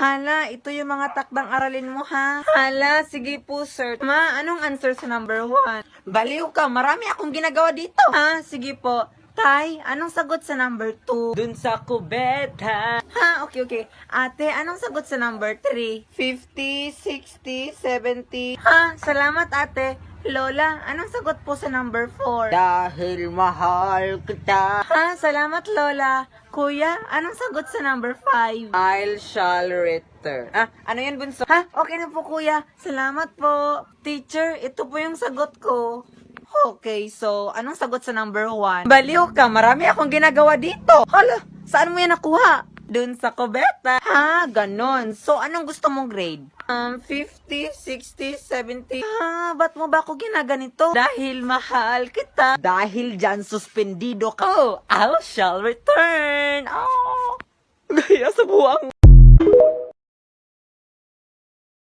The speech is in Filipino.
Hala, ito yung mga takdang aralin mo, ha? Hala, sige po, sir. Ma, anong answer sa number 1? Baliw ka, marami akong ginagawa dito. Ha, sige po. Tay, anong sagot sa number 2? Dun sa kubeta. Ha, okay. Ate, anong sagot sa number 3? 50, 60, 70. Ha, salamat ate. Lola, anong sagot po sa number 4? Dahil mahal kita, Ha, salamat Lola. Kuya, anong sagot sa number 5? I shall return. Ano yan, bunso? Ha, okay na po kuya. Salamat po. Teacher, ito po yung sagot ko. Okay, so, anong sagot sa number 1? Baliw ka, marami akong ginagawa dito. Hala, saan mo yan nakuha? Dun sa kubeta. Ha, ganon. So, anong gusto mong grade? 50, 60, 70. Ha, ba't mo ba ako ginaganito? Dahil mahal kita. dahil dyan suspendido ka. Oh, I shall return. Oh. Gaya sa buwang